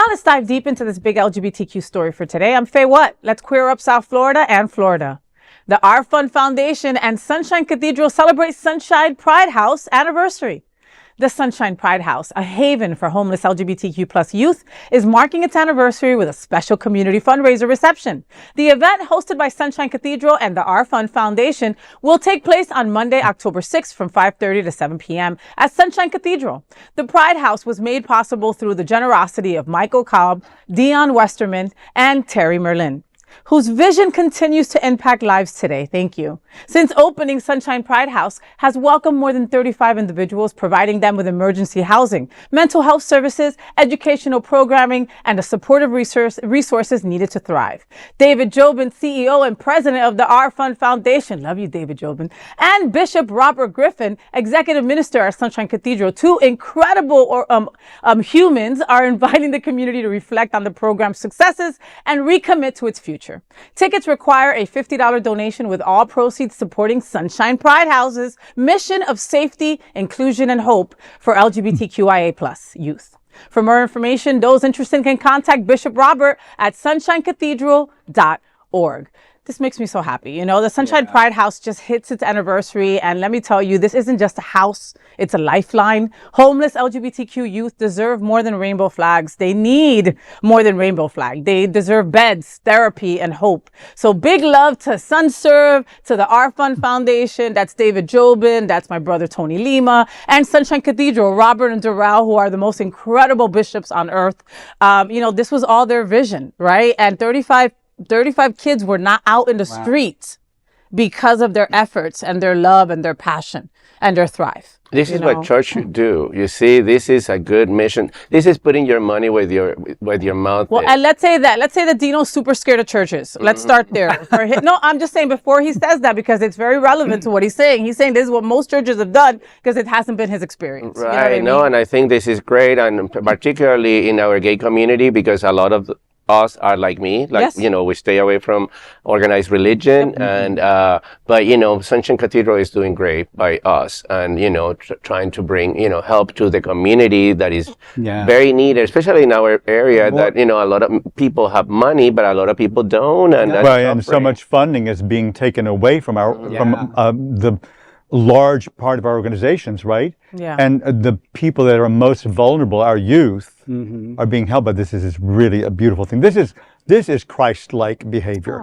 Now let's dive deep into this big LGBTQ story for today. I'm Faye What? Let's queer up South Florida and Florida. The Our Fun Foundation and Sunshine Cathedral celebrate Sunshine Pride House anniversary. The Sunshine Pride House, a haven for homeless LGBTQ plus youth, is marking its anniversary with a special community fundraiser reception. The event, hosted by Sunshine Cathedral and the Our Fun Foundation, will take place on Monday, October 6th from 5:30 to 7 p.m. at Sunshine Cathedral. The Pride House was made possible through the generosity of Michael Cobb, Dion Westerman, and Terry Merlin, whose vision continues to impact lives today. Thank you. Since opening, Sunshine Pride House has welcomed more than 35 individuals, providing them with emergency housing, mental health services, educational programming, and the supportive resources needed to thrive. David Jobin, CEO and president of the Our Fun Foundation, love you, David Jobin, and Bishop Robert Griffin, executive minister at Sunshine Cathedral, two incredible humans, are inviting the community to reflect on the program's successes and recommit to its future. Tickets require a $50 donation, with all proceeds supporting Sunshine Pride House's mission of safety, inclusion, and hope for LGBTQIA+ youth. For more information, those interested can contact Bishop Robert at sunshinecathedral.org. This makes me so happy. You know, the Sunshine Pride House just hits its anniversary. And let me tell you, this isn't just a house. It's a lifeline. Homeless LGBTQ youth deserve more than rainbow flags. They need more than rainbow flag. They deserve beds, therapy, and hope. So big love to SunServe, to the Our Fun Foundation. That's David Jobin. That's my brother, Tony Lima, and Sunshine Cathedral, Robert and Darrell, who are the most incredible bishops on earth. You know, this was all their vision, right? And 35 kids were not out in the streets because of their efforts and their love and their passion and their thrive. This is what church should do. You see, this is a good mission. This is putting your money where your mouth is. And let's say that Dino's super scared of churches. Let's start there. No, I'm just saying before he says that, because it's very relevant to what he's saying. He's saying this is what most churches have done because it hasn't been his experience. Right. You know what I mean? And I think this is great, and particularly in our gay community, because a lot of us are like me, you know, we stay away from organized religion, and but you know, Sunshine Cathedral is doing great by us, and you know, trying to bring, you know, help to the community that is very needed, especially in our area. That, you know, a lot of people have money, but a lot of people don't, and and so much funding is being taken away from our from the large part of our organizations, right? Yeah. And the people that are most vulnerable, our youth, are being helped by this. This is really a beautiful thing. This is Christ-like behavior.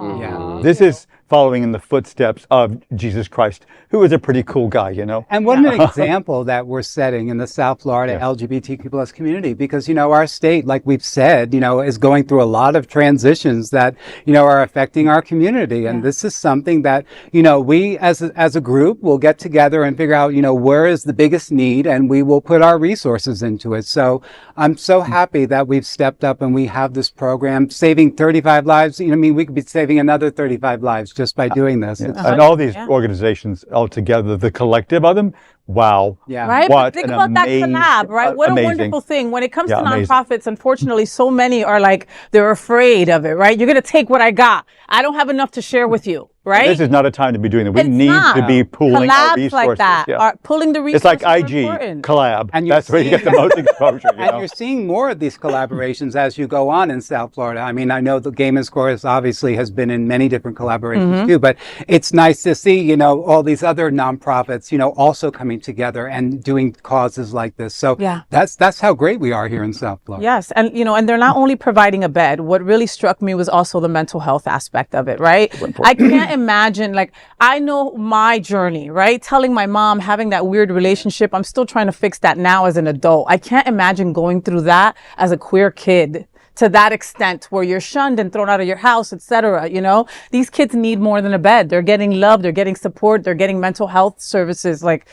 This is following in the footsteps of Jesus Christ, who is a pretty cool guy, you know. And what an example that we're setting in the South Florida LGBTQ plus community, because, you know, our state, like we've said, you know, is going through a lot of transitions that, you know, are affecting our community. And this is something that, you know, we as a group will get together and figure out, you know, where is the biggest need, and we will put our resources into it. So I'm so happy that we've stepped up and we have this program saving 35 lives. You know, I mean, we could be saving another 35 lives just by doing this. And all these organizations all together, the collective of them, wow. Right? But think about that collab, right? What a wonderful thing. When it comes to nonprofits, unfortunately, so many are like, they're afraid of it, right? You're going to take what I got. I don't have enough to share with you, right? This is not a time to be doing that. We need to be pooling our resources. Like that. Pulling the resources. It's like IG, collab. And that's where you get the most exposure. And you're seeing more of these collaborations as you go on in South Florida. I mean, I know the Gay Men's Chorus obviously has been in many different collaborations too, but it's nice to see, you know, all these other nonprofits, you know, also coming together and doing causes like this. So that's how great we are here in South Florida. Yes. And, you know, and they're not only providing a bed. What really struck me was also the mental health aspect of it, right? I can't imagine, like, I know my journey, right? Telling my mom, having that weird relationship. I'm still trying to fix that now as an adult. I can't imagine going through that as a queer kid to that extent, where you're shunned and thrown out of your house, etc. You know, these kids need more than a bed. They're getting love, they're getting support, they're getting mental health services. Like,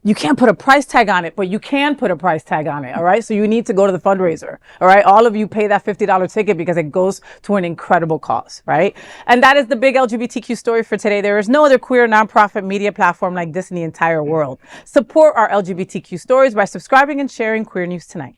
you can't put a price tag on it, but you can put a price tag on it. All right. So you need to go to the fundraiser. All right. All of you pay that $50 ticket because it goes to an incredible cause. Right. And that is the big LGBTQ story for today. There is no other queer nonprofit media platform like this in the entire world. Support our LGBTQ stories by subscribing and sharing Queer News Tonight.